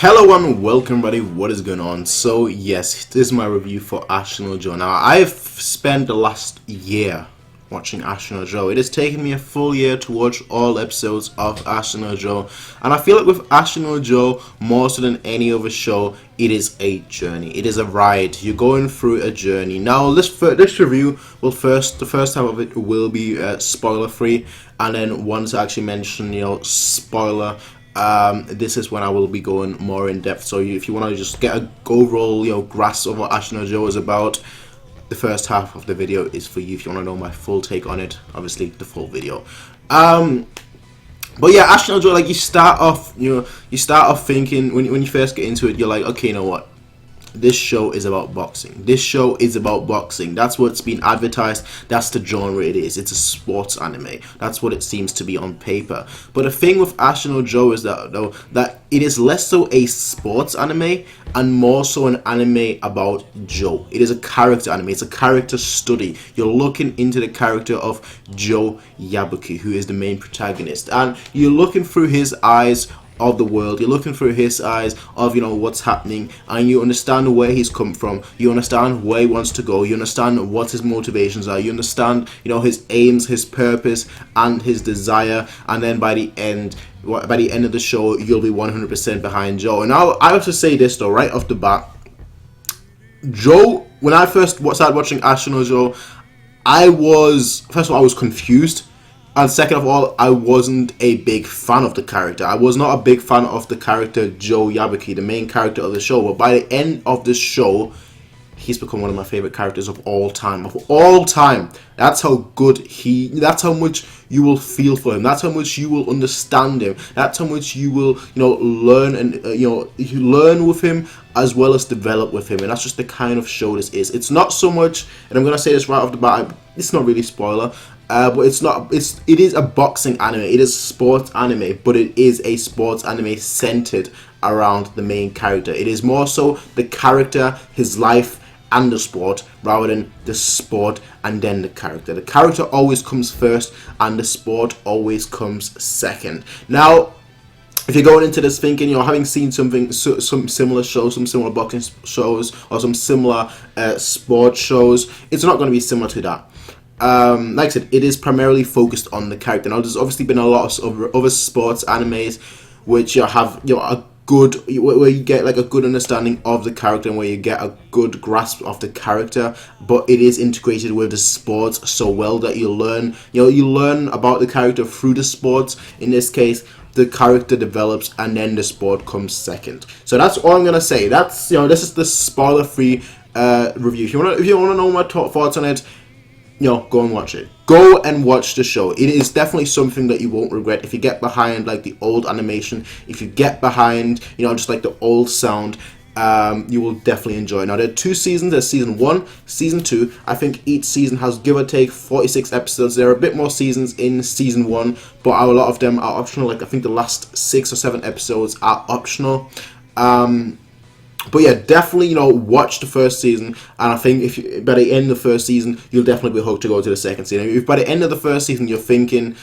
Hello and welcome buddy, what is going on? So yes, this is my review for Ashita. Now I've spent the last year watching Ashita. It has taken me a full year to watch all episodes of Ashita, and I feel like with Ashita, more so than any other show, it is a journey. It is a ride. You're going through a journey. Now this review will the first half of it will be spoiler free, and then once I actually mention spoiler, this is when I will be going more in depth. So if you want to just get a overall grasp of what Ashita is about, the first half of the video is for you. If you want to know my full take on it, obviously the full video. But yeah, Ashita, like you start off thinking when you first get into it, you're like, okay, you know what? This show is about boxing. This show is about boxing. That's what's been advertised. That's the genre it is. It's a sports anime. That's what it seems to be on paper. But the thing with Ashita is that it is less so a sports anime and more so an anime about Joe. It is a character anime. It's a character study. You're looking into the character of Joe Yabuki, who is the main protagonist, and you're looking through his eyes of the world. You're looking through his eyes of what's happening, and you understand where he's come from. You understand where he wants to go. You understand what his motivations are. You understand his aims, his purpose, and his desire. And then by the end of the show, you'll be 100% behind Joe. And I have to say this though, right off the bat, Joe. When I first started watching Ashita, I was confused. And second of all, I wasn't a big fan of the character. I was not a big fan of the character Joe Yabuki, the main character of the show. But by the end of the show, he's become one of my favorite characters of all time. That's how good that's how much you will feel for him. That's how much you will understand him. That's how much you will, learn and, you learn with him as well as develop with him. And that's just the kind of show this is. It's not so much, and I'm going to say this right off the bat, it's not really spoiler. But it is a boxing anime. It is a sports anime, but it is a sports anime centered around the main character. It is more so the character, his life, and the sport, rather than the sport and then the character. The character always comes first, and the sport always comes second. Now, if you're going into this thinking, having seen some similar shows, some similar boxing shows, or some similar sports shows, it's not going to be similar to that. Like I said, it is primarily focused on the character. Now, there's obviously been a lot of other sports animes which have a good, where you get like a good understanding of the character and where you get a good grasp of the character, but it is integrated with the sports so well that you learn about the character through the sports. In this case, the character develops and then the sport comes second. So that's all I'm gonna say. That's this is the spoiler-free review. If you wanna know my thoughts on it, go and watch it. Go and watch the show. It is definitely something that you won't regret. If you get behind like the old animation, if you get behind, just like the old sound, you will definitely enjoy it. Now, there are 2 seasons. There's season 1, season 2. I think each season has, give or take, 46 episodes. There are a bit more seasons in season 1, but a lot of them are optional. Like, I think the last 6 or 7 episodes are optional. But yeah, definitely, watch the first season, and I think if by the end of the first season, you'll definitely be hooked to go to the second season. If by the end of the first season you're thinking,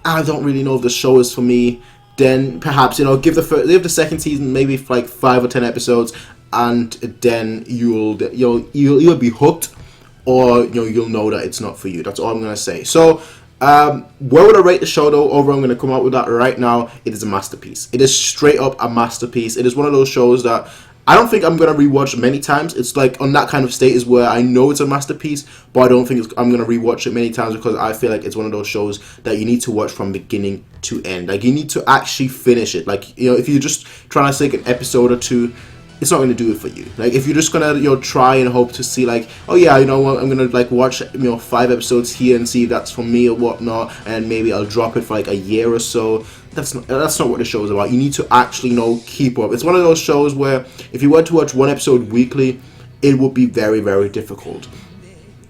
I don't really know if the show is for me, then perhaps give the second season maybe like 5 or 10 episodes, and then you'll be hooked, or you'll know that it's not for you. That's all I'm gonna say. So, where would I rate the show though? I'm going to come out with that right now. It is a masterpiece. It is straight up a masterpiece. It is one of those shows that I don't think I'm going to rewatch many times. It's like on that kind of status where I know it's a masterpiece, but I don't think I'm going to rewatch it many times, because I feel like it's one of those shows that you need to watch from beginning to end. Like, you need to actually finish it. Like, if you're just trying to take an episode or two, it's not going to do it for you. Like, if you're just going to try and hope to see like, oh yeah, I'm going to like watch 5 episodes here and see if that's for me or whatnot, and maybe I'll drop it for like a year or so. That's not what the show is about. You need to actually keep up. It's one of those shows where if you were to watch 1 episode weekly, it would be very, very difficult.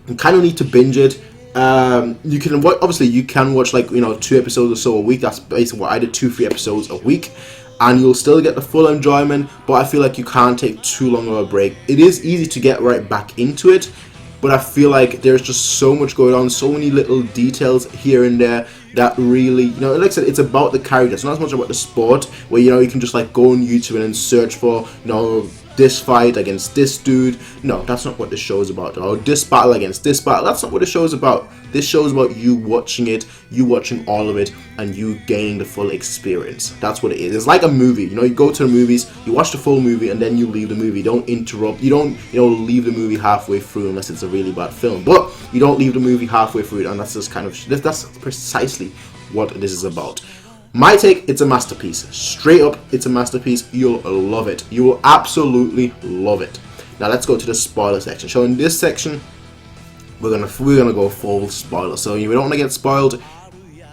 You kind of need to binge it. You can watch like 2 episodes or so a week. That's basically what I did, 2-3 episodes a week, and you'll still get the full enjoyment. But I feel like you can't take too long of a break. It is easy to get right back into it, but I feel like there's just so much going on, so many little details here and there that really, you know, like I said, it's about the characters, not as much about the sport, where, you know, you can just like go on YouTube and then search for, you know, this fight against this dude. No, that's not what the show is about. Or this battle against this battle. That's not what the show is about. This show is about you watching it, you watching all of it, and you gaining the full experience. That's what it is. It's like a movie. You know, you go to the movies, you watch the full movie, and then you leave the movie. You don't interrupt. You don't, you know, leave the movie halfway through unless it's a really bad film. But you don't leave the movie halfway through it, and that's just kind of, that's precisely what this is about. My take, it's a masterpiece. Straight up, it's a masterpiece. You'll love it. You will absolutely love it. Now let's go to the spoiler section. So in this section, we're gonna go full spoiler. So if you don't want to get spoiled,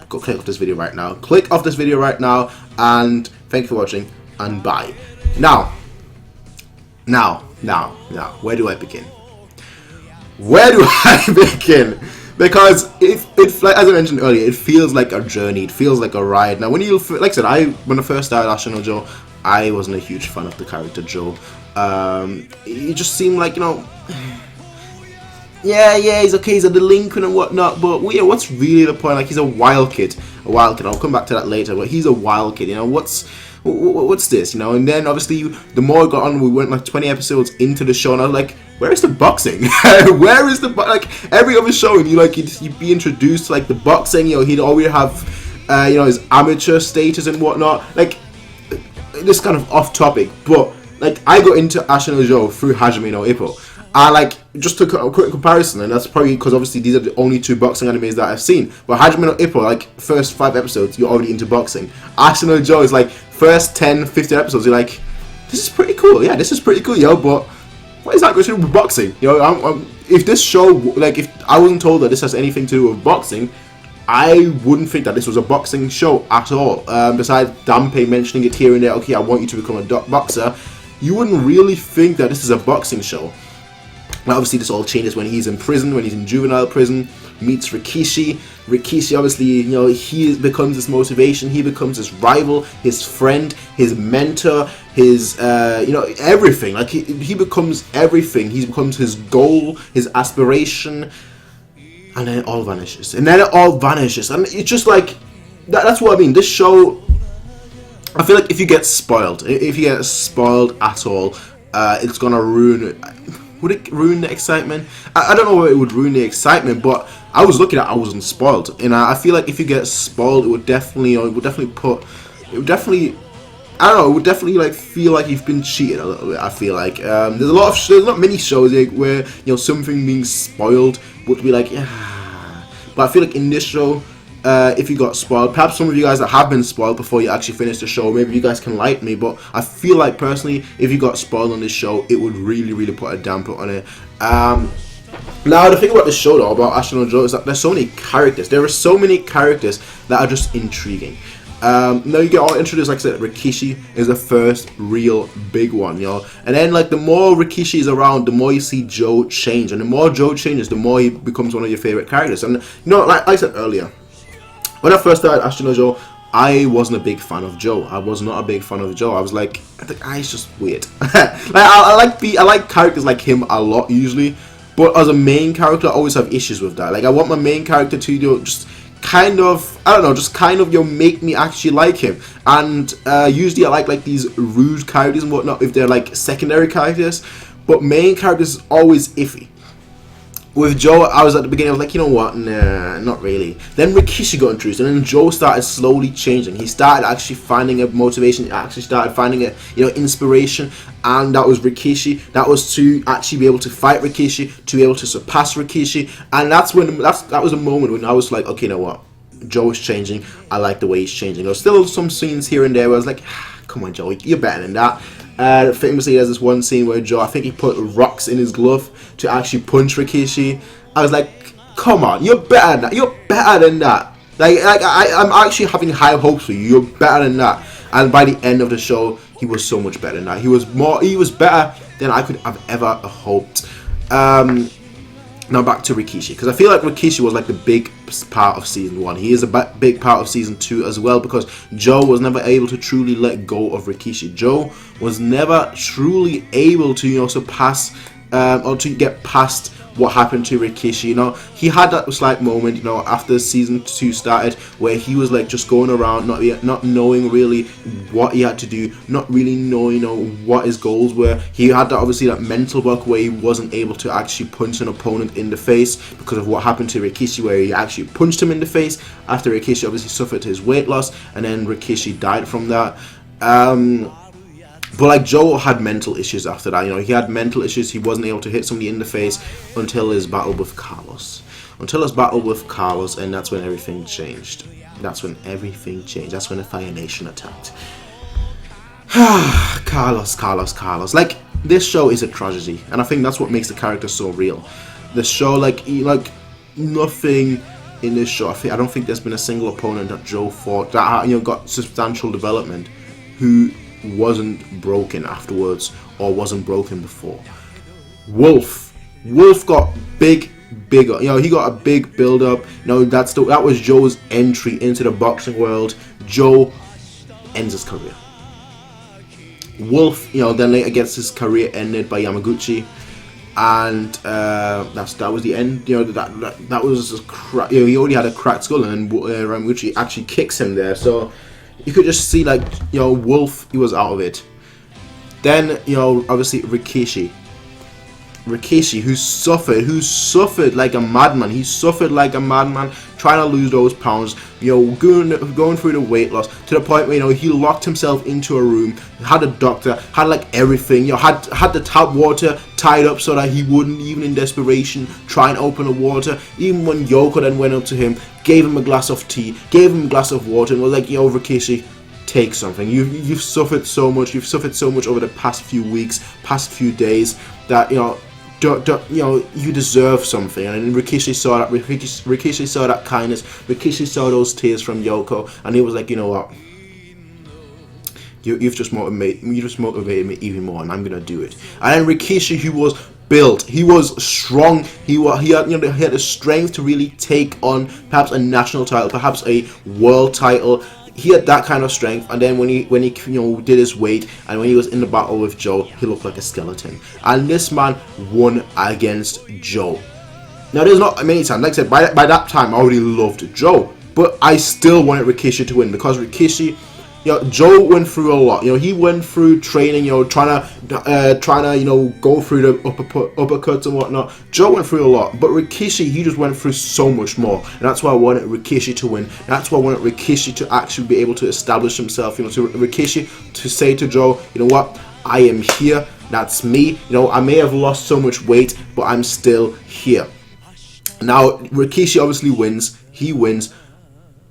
go click off this video right now. Click off this video right now, and thank you for watching, and bye. Now, where do I begin? Where do I begin? Because like, as I mentioned earlier, it feels like a journey. It feels like a ride. Now, when you, like I said, when I first started Ashita Joe, I wasn't a huge fan of the character Joe. It just seemed like, you know, yeah, he's okay, he's a delinquent and whatnot, but yeah, what's really the point? Like, he's a wild kid. I'll come back to that later, but he's a wild kid, you know, what's this, you know? And then, obviously, the more it got on, we went like 20 episodes into the show, and I was like, where is the boxing? Where is the, like, every other show, you'd be introduced to, like, the boxing, you know, he'd always have, you know, his amateur status and whatnot, like, this kind of off topic, but, like, I got into Ashita Joe through Hajime no Ippo. I like, just to a quick comparison, and that's probably because obviously these are the only two boxing animes that I've seen. But Hajime no Ippo, like, first 5 episodes, you're already into boxing. Ashita Joe is like, first 10, 15 episodes, you're like, this is pretty cool, yeah, this is pretty cool, yo, but what is that going to do with boxing? You know, if this show, like, if I wasn't told that this has anything to do with boxing, I wouldn't think that this was a boxing show at all. Besides Dampe mentioning it here and there, okay, I want you to become a boxer, you wouldn't really think that this is a boxing show. Now, obviously, this all changes when he's in prison, when he's in juvenile prison, meets Rikishi. Rikishi, obviously, you know, he becomes his motivation, he becomes his rival, his friend, his mentor, his, you know, everything. Like, he becomes everything. He becomes his goal, his aspiration, and then it all vanishes. And it's just like, that's what I mean. This show, I feel like if you get spoiled at all, it's gonna ruin. Would it ruin the excitement? I don't know whether it would ruin the excitement, but I was looking at, I wasn't spoiled, and I feel like if you get spoiled, it would definitely like feel like you've been cheated a little bit. I feel like there's not many shows where, you know, something being spoiled would be like, yeah. But I feel like in this show, if you got spoiled, perhaps some of you guys that have been spoiled before you actually finish the show, maybe you guys can like me, but I feel like personally, if you got spoiled on this show, it would really put a damper on it. Now, the thing about this show though, about Ashita Joe, is that there's so many characters. There are so many characters that are just intriguing. Now you get all introduced, like I said, Rikishi is the first real big one, you know, and then like the more Rikishi is around, the more you see Joe change, and the more Joe changes, the more he becomes one of your favorite characters. And, you know, like I said earlier, when I first started Ashita Joe, I wasn't a big fan of Joe. I was not a big fan of Joe. I was like, the guy's just weird. Like, I like characters like him a lot usually, but as a main character, I always have issues with that. Like, I want my main character to, you know, just kind of, I don't know, just kind of, you know, make me actually like him. And usually I like these rude characters and whatnot if they're like secondary characters, but main characters is always iffy. With Joe, I was at the beginning, I was like, you know what, nah, not really. Then Rikishi got introduced, and then Joe started slowly changing. He started actually finding a motivation, he actually started finding a, you know, inspiration, and that was Rikishi. That was to actually be able to fight Rikishi, to be able to surpass Rikishi, and that was a moment when I was like, okay, you know what, Joe is changing, I like the way he's changing. There was still some scenes here and there where I was like, come on, Joe, you're better than that. Famously, there's this one scene where Joe, I think he put rocks in his glove to actually punch Rikishi. I was like, come on, you're better than that. You're better than that. Like I'm actually having high hopes for you. You're better than that. And by the end of the show, he was so much better than that. He was better than I could have ever hoped. Now back to Rikishi, because I feel like Rikishi was like the big part of season 1. He is a big part of season 2 as well, because Joe was never able to truly let go of Rikishi. Joe was never truly able to, you know, surpass or to get past what happened to Rikishi. You know, he had that slight moment, you know, after season 2 started, where he was like just going around, not knowing really what he had to do, not really knowing, you know, what his goals were. He had that, obviously, that mental block where he wasn't able to actually punch an opponent in the face because of what happened to Rikishi, where he actually punched him in the face after Rikishi obviously suffered his weight loss, and then Rikishi died from that. But like, Joe had mental issues after that. You know, he had mental issues. He wasn't able to hit somebody in the face until his battle with Carlos. And that's when everything changed. That's when the Fire Nation attacked. Carlos. Like, this show is a tragedy, and I think that's what makes the character so real. The show, like nothing in this show. I don't think there's been a single opponent that Joe fought that, you know, got substantial development who wasn't broken afterwards or wasn't broken before. Wolf got bigger. You know, he got a big build up. You know, that was Joe's entry into the boxing world. Joe ends his career. Wolf, you know, then later gets his career ended by Yamaguchi, and that was the end. You know, that was a you know, he already had a cracked skull, and Yamaguchi actually kicks him there. So you could just see, like, you know, Wolf, he was out of it. Then, you know, obviously Rikishi, who suffered like a madman. He suffered like a madman trying to lose those pounds, you know, going through the weight loss to the point where, you know, he locked himself into a room, had a doctor, had like everything, you know, had the tap water tied up so that he wouldn't, even in desperation, try and open the water. Even when Yoko then went up to him, gave him a glass of tea, gave him a glass of water, and was like, yo, Rikishi, take something. You've suffered so much. You've suffered so much over the past few weeks, past few days, that, you know, you know, you deserve something. And Rikishi saw that. Rikishi saw that kindness. Rikishi saw those tears from Yoko, and he was like, you know what? You've just motivated me even more, and I'm gonna do it. And then Rikishi, he was built. He was strong. He had the strength to really take on perhaps a national title, perhaps a world title. He had that kind of strength, and then when he you know, did his weight, and when he was in the battle with Joe, he looked like a skeleton. And this man won against Joe. Now, there's not many times, like I said, by that time I already loved Joe, but I still wanted Rikishi to win, because Rikishi, you know, Joe went through a lot. You know, he went through training, you know, trying to you know, go through the uppercuts and whatnot. Joe went through a lot, but Rikishi, he just went through so much more, and that's why I wanted Rikishi to win. That's why I wanted Rikishi to actually be able to establish himself. You know, to Rikishi to say to Joe, you know what, I am here. That's me. You know, I may have lost so much weight, but I'm still here. Now, Rikishi obviously wins. He wins.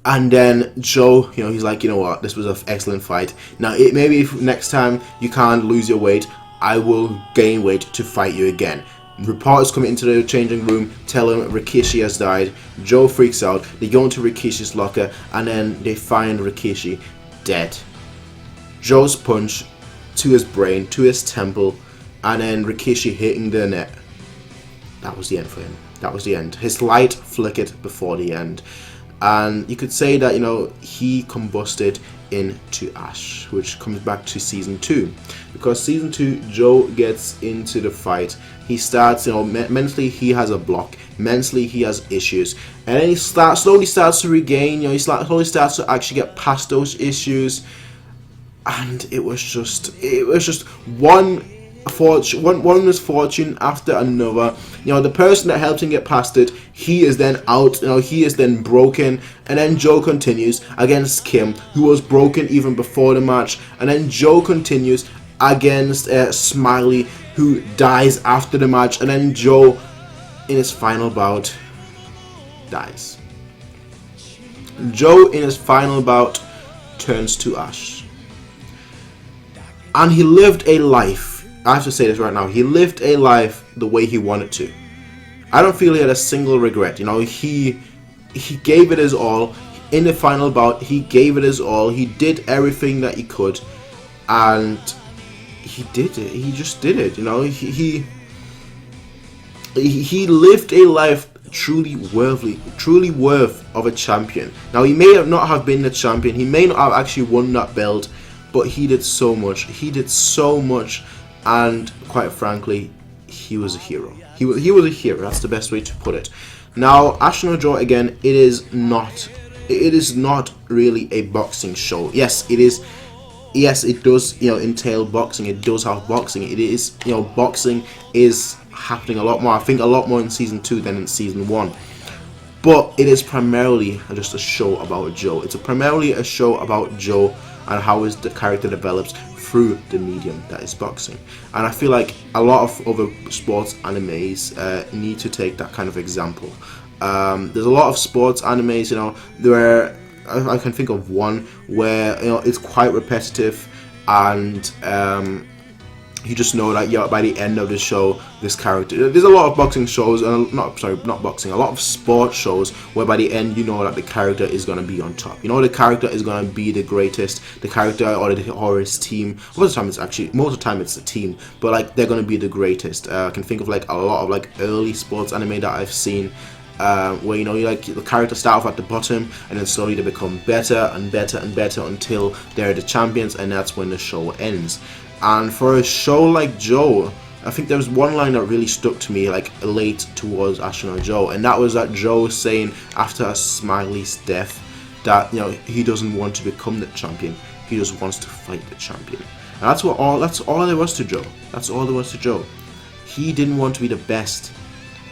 And then Joe, you know, he's like, you know what, this was an excellent fight. Now, maybe if next time you can't lose your weight, I will gain weight to fight you again. Reporters come into the changing room, tell him Rikishi has died. Joe freaks out. They go into Rikishi's locker, and then they find Rikishi dead. Joe's punch to his brain, to his temple, and then Rikishi hitting the net. That was the end for him. That was the end. His light flickered before the end. And you could say that, you know, he combusted into ash, which comes back to season 2, because season 2, Joe gets into the fight. He starts, you know, mentally he has a block, mentally he has issues, and then he slowly starts to regain. You know, he slowly starts to actually get past those issues, and it was just one misfortune after another. You know, the person that helped him get past it, he is then out. You know, he is then broken, and then Joe continues against Kim, who was broken even before the match, and then Joe continues against Smiley, who dies after the match, and then Joe, in his final bout, dies. Joe, in his final bout, turns to ash, and he lived a life. I have to say this right now. He lived a life the way he wanted to. I don't feel he had a single regret. You know, he gave it his all. In the final bout, he gave it his all. He did everything that he could, and he did it. He just did it. You know, he lived a life truly worth of a champion. Now, he may not have been the champion. He may not have actually won that belt, but he did so much. He did so much. And quite frankly, he was a hero. He was a hero. That's the best way to put it. Now, Ashita Joe, again, it is not really a boxing show. Yes, it is. Yes, it does, entail boxing. It does have boxing. It is, boxing is happening a lot more. I think a lot more in season 2 than in season 1. But it is primarily just a show about Joe. It's primarily a show about Joe and how the character develops through the medium that is boxing. And I feel like a lot of other sports animes need to take that kind of example. There's a lot of sports animes, where I can think of one where it's quite repetitive, and you just know that by the end of the show, this character. There's a lot of boxing shows, not boxing. A lot of sports shows where by the end you know that the character is gonna be on top. The character is gonna be the greatest. The character or his team. Most of the time it's the team, but like they're gonna be the greatest. I can think of like a lot of like early sports anime that I've seen. Where the characters start off at the bottom and then slowly they become better and better and better until they're the champions, and that's when the show ends. And for a show like Joe, I think there was one line that really stuck to me like late towards Ashita Joe, and that was that Joe saying after Smiley's death that he doesn't want to become the champion, he just wants to fight the champion. And that's all there was to Joe. That's all there was to Joe. He didn't want to be the best.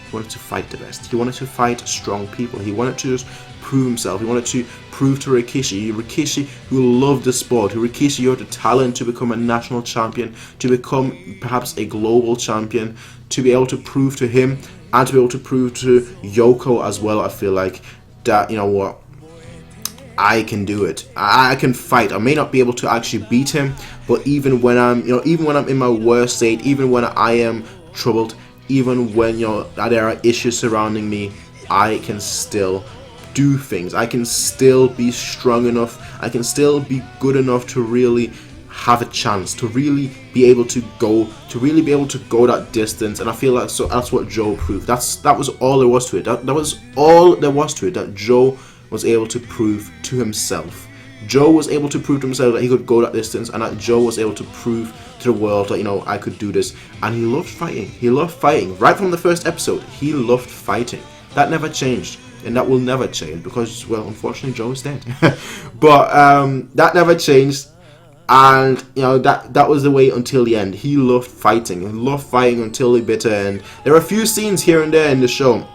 He wanted to fight the best. He wanted to fight strong people. He wanted to just prove himself. He wanted to prove to Rikishi who loved the sport, Rikishi who had the talent to become a national champion, to become perhaps a global champion, to be able to prove to him and to be able to prove to Yoko as well. I feel like that, what, I can do it. I can fight. I may not be able to actually beat him, but even when I'm in my worst state, even when I am troubled, even when there are issues surrounding me, I can still do things. I can still be strong enough. I can still be good enough to really have a chance, to really be able to go that distance. And I feel like that's what Joe proved. That was all there was to it. That was all there was to it. That Joe was able to prove to himself. Joe was able to prove to himself that he could go that distance, and that Joe was able to prove to the world that I could do this. And he loved fighting. He loved fighting right from the first episode. He loved fighting. That never changed, and that will never change because, well, unfortunately, Joe is dead. But that never changed, and that was the way until the end. He loved fighting. He loved fighting until the bitter end. There are a few scenes here and there in the show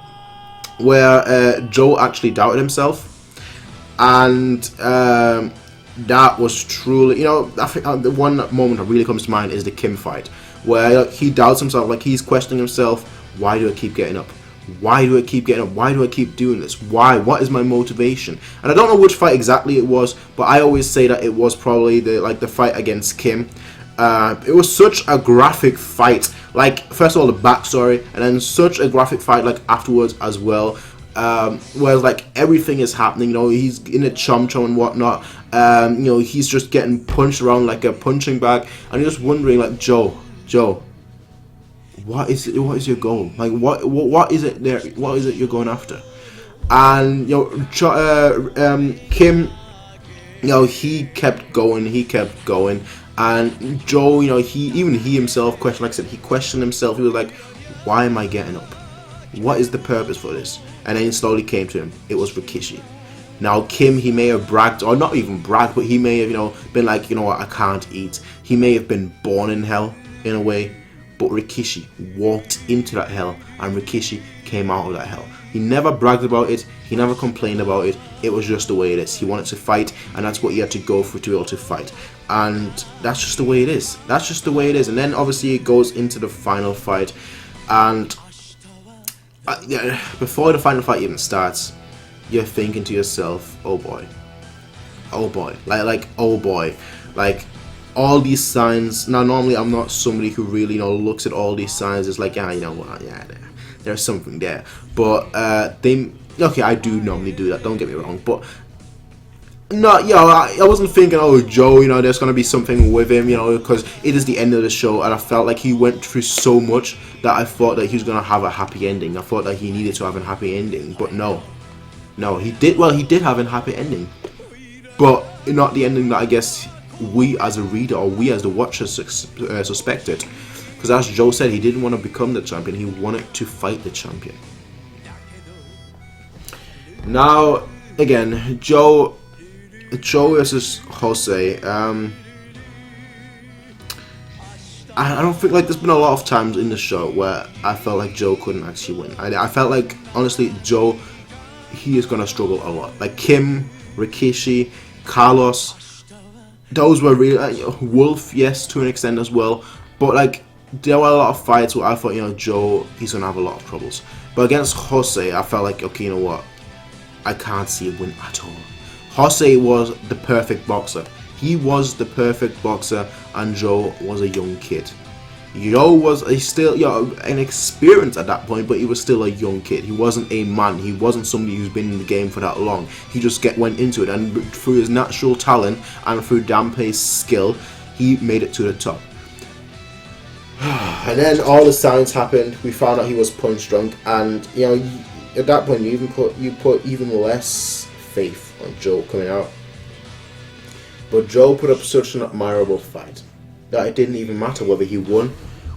where Joe actually doubted himself. And that was truly, I think the one moment that really comes to mind is the Kim fight, where he doubts himself, like he's questioning himself. Why do I keep getting up? Why do I keep getting up? Why do I keep doing this? Why? What is my motivation? And I don't know which fight exactly it was, but I always say that it was probably the fight against Kim. It was such a graphic fight. Like, first of all, the backstory, and then such a graphic fight like afterwards as well. Whereas like everything is happening, he's in a chum and whatnot. He's just getting punched around like a punching bag, and you're just wondering, like, Joe, what is your goal? Like, what is it there? What is it you're going after? And Kim, he kept going, and Joe, he himself questioned. Like I said, he questioned himself. He was like, why am I getting up? What is the purpose for this? And then it slowly came to him. It was Rikishi. Now, Kim, he may have bragged, or not even bragged, but he may have, been like, what, I can't eat. He may have been born in hell, in a way. But Rikishi walked into that hell, and Rikishi came out of that hell. He never bragged about it. He never complained about it. It was just the way it is. He wanted to fight, and that's what he had to go through to be able to fight. And that's just the way it is. That's just the way it is. And then, obviously, it goes into the final fight. And before the final fight even starts, you're thinking to yourself, oh boy, oh boy, like oh boy, like all these signs. Now, normally I'm not somebody who really looks at all these signs. It's like, there's something there, but I do normally do that, don't get me wrong, but no, I wasn't thinking, oh, Joe, there's gonna be something with him, because it is the end of the show, and I felt like he went through so much that I thought that he was gonna have a happy ending. I thought that he needed to have a happy ending, but no, he did. Well, he did have a happy ending, but not the ending that I guess we as a reader or we as the watcher suspected. Because as Joe said, he didn't want to become the champion, he wanted to fight the champion. Now, again, Joe versus Jose. I don't think, like, there's been a lot of times in the show where I felt like Joe couldn't actually win. I felt like, honestly, Joe, he is gonna struggle a lot. Like Kim, Rikishi, Carlos, those were really Wolf, yes, to an extent as well. But like, there were a lot of fights where I thought, Joe, he's gonna have a lot of troubles. But against Jose, I felt like, okay, you know what? I can't see a win at all. Jose was the perfect boxer. He was the perfect boxer, and Joe was a young kid. Joe was still inexperienced at that point, but he was still a young kid. He wasn't a man. He wasn't somebody who's been in the game for that long. He just went into it, and through his natural talent and through Dampei's skill, he made it to the top. And then all the signs happened. We found out he was punch drunk, and at that point you put even less faith on Joe coming out. But Joe put up such an admirable fight that it didn't even matter whether he won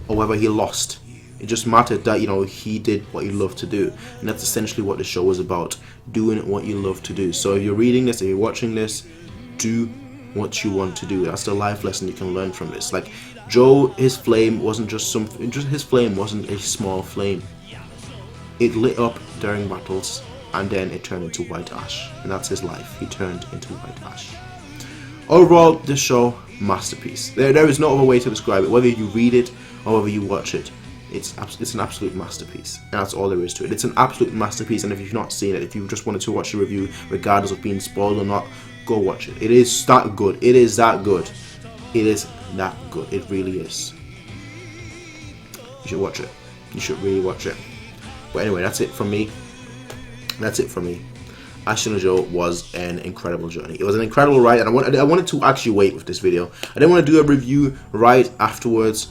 or whether he lost. It just mattered that, he did what he loved to do. And that's essentially what the show was about, doing what you love to do. So if you're reading this, if you're watching this, do what you want to do. That's the life lesson you can learn from this. Like, Joe, his flame wasn't his flame wasn't a small flame. It lit up during battles, and then it turned into white ash. And that's his life. He turned into white ash. Overall, this show, masterpiece. There is no other way to describe it. Whether you read it or whether you watch it, it's an absolute masterpiece. And that's all there is to it. It's an absolute masterpiece, and if you've not seen it, if you just wanted to watch the review, regardless of being spoiled or not, go watch it. It is that good. It is that good. It is that good. It really is. You should watch it. You should really watch it. But anyway, that's it from me. Ashita Joe was an incredible journey. It was an incredible ride, and I wanted to actually wait with this video. I didn't want to do a review right afterwards,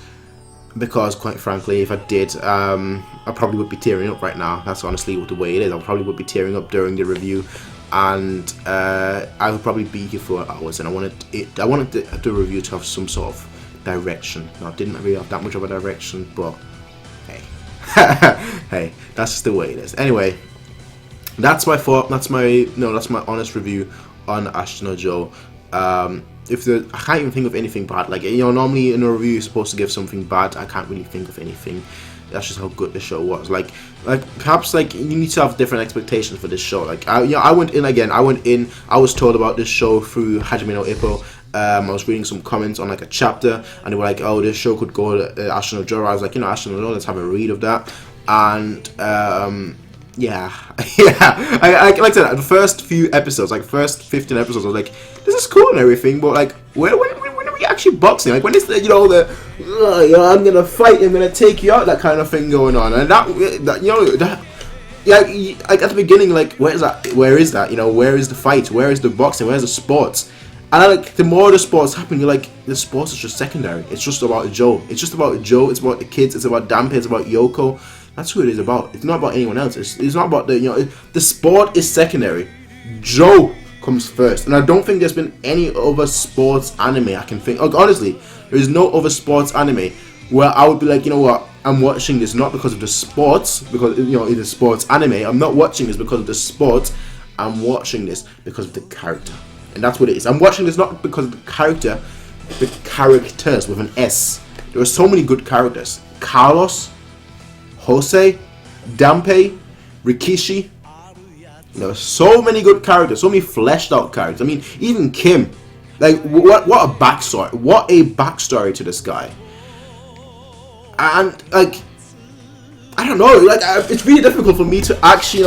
because quite frankly, if I did, I probably would be tearing up right now. That's honestly the way it is. I probably would be tearing up during the review, and I would probably be here for hours. And I wanted the review to have some sort of direction. Now, I didn't really have that much of a direction, but hey, hey, that's just the way it is. Anyway. That's my thought. That's my honest review on Ashita Joe. I can't even think of anything bad. Like, normally in a review you're supposed to give something bad. I can't really think of anything. That's just how good the show was. Like perhaps like you need to have different expectations for this show. Like I went in. I was told about this show through Hajime no Ippo. I was reading some comments on like a chapter, and they were like, "Oh, this show could go to Ashita Joe." I was like, Ashita Joe, let's have a read of that. And yeah, like I said, the first few episodes, like first 15 episodes, I was like, this is cool and everything, but like, when are we actually boxing? Like, when is the, I'm gonna fight, I'm gonna take you out, that kind of thing going on, and like at the beginning, like, where is that? Where is the fight? Where is the boxing? Where's the sports? And like, the more the sports happen, you're like, the sports is just secondary. It's just about Joe. It's just about Joe. It's about the kids. It's about Dampei. It's about Yoko. That's who it is about. It's not about anyone else. It's not about the sport is secondary. Joe comes first, and I don't think there's been any other sports anime I can think. Like, honestly, there is no other sports anime where I would be like, I'm watching this not because of the sports, because it is sports anime. I'm not watching this because of the sports. I'm watching this because of the character, and that's what it is. I'm watching this not because of the character, the characters with an S. There are so many good characters. Carlos, Jose, Dampei, Rikishi. There are so many good characters, so many fleshed out characters. I mean, even Kim. Like, what a backstory. What a backstory to this guy. And, like, I don't know. Like, it's really difficult for me to actually,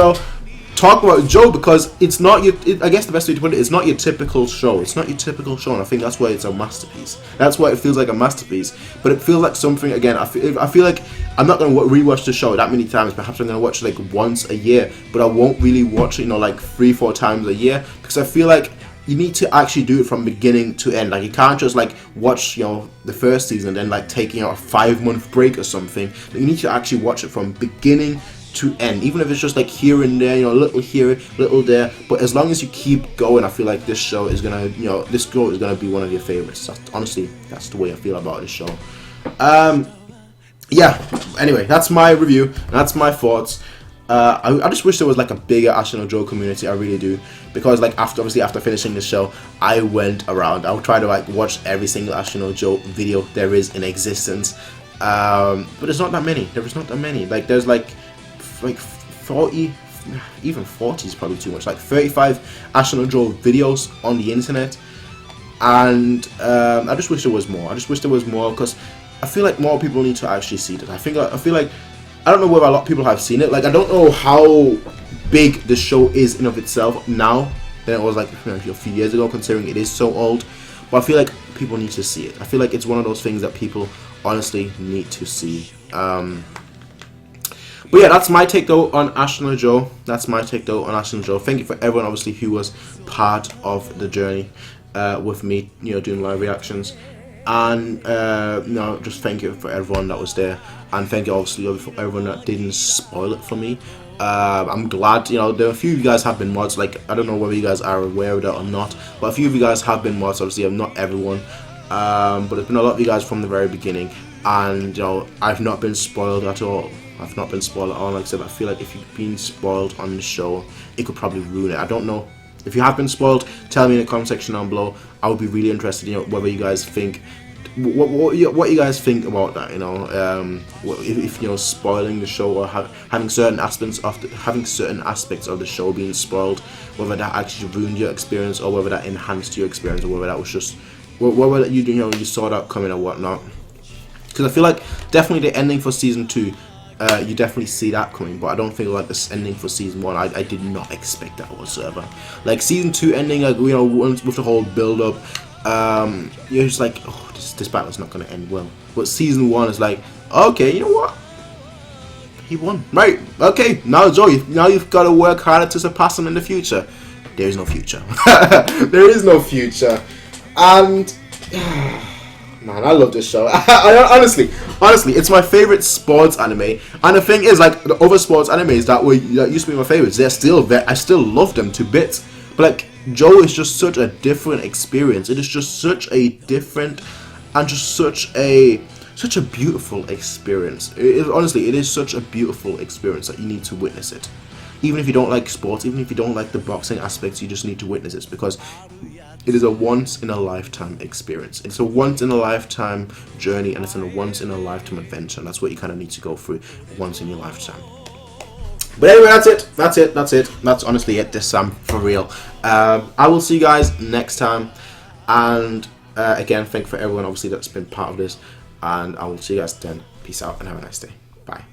talk about Joe, because it's not I guess the best way to put it, it's not your typical show. It's not your typical show, and I think that's why it's a masterpiece. That's why it feels like a masterpiece. But it feels like something, again, I feel like I'm not going to rewatch the show that many times. Perhaps I'm going to watch it like once a year, but I won't really watch it, like 3-4 times a year, because I feel like you need to actually do it from beginning to end. Like, you can't just like watch the first season and then like taking out a 5-month break or something. You need to actually watch it from beginning to end, even if it's just like here and there, little here, little there. But as long as you keep going, I feel like this show is gonna, this show is gonna be one of your favorites. Honestly, that's the way I feel about this show. yeah, anyway, that's my review. That's my thoughts. I just wish there was like a bigger Ashino Joe community. I really do, because like after finishing the show, I went around. I would try to like watch every single Ashino Joe video there is in existence, but there's not that many. There's not that many. Like there's like 40, even 40 is probably too much. Like 35 Ashino Joe videos on the internet, and I just wish there was more. I just wish there was more, because I feel like more people need to actually see it. I feel like I don't know whether a lot of people have seen it. Like I don't know how big the show is in of itself now than it was like a few years ago, considering it is so old. But I feel like people need to see it. I feel like it's one of those things that people honestly need to see. But yeah, that's my take though on Ashino Joe. That's my take though on Ashino Joe. Thank you for everyone obviously who was part of the journey with me, doing live reactions. And just thank you for everyone that was there, and thank you obviously for everyone that didn't spoil it for me. I'm glad, there are a few of you guys have been mods. Like I don't know whether you guys are aware of that or not, but a few of you guys have been mods. Obviously, not everyone, but there's been a lot of you guys from the very beginning, and I've not been spoiled at all. I've not been spoiled at all. Like I said, I feel like if you've been spoiled on the show, it could probably ruin it. I don't know. If you have been spoiled, tell me in the comment section down below. I would be really interested, whether you guys think, what you guys think about that. If spoiling the show, or having certain aspects of the show being spoiled, whether that actually ruined your experience, or whether that enhanced your experience, or whether that was just whether you saw that coming or whatnot. Because I feel like definitely the ending for season 2. You definitely see that coming, but I don't feel like this ending for season 1. I did not expect that whatsoever. Like season 2 ending, like with the whole build up, you're just like, oh, this battle's not gonna end well. But season 1 is like, okay, you know what? He won, right? Okay, now Joey, now you've got to work harder to surpass him in the future. There is no future. There is no future, and. Man, I love this show. Honestly, it's my favorite sports anime. And the thing is, like the other sports animes that used to be my favorites, I still love them to bits. But like Joe is just such a different experience. It is just such a different and just such a beautiful experience. Honestly, it is such a beautiful experience that you need to witness it. Even if you don't like sports, even if you don't like the boxing aspects, you just need to witness it, because it is a once-in-a-lifetime experience. It's a once-in-a-lifetime journey, and it's a once-in-a-lifetime adventure, and that's what you kind of need to go through once in your lifetime. But anyway, that's it. That's honestly it this time, for real. I will see you guys next time, and again, thank you for everyone, obviously, that's been part of this, and I will see you guys then. Peace out, and have a nice day. Bye.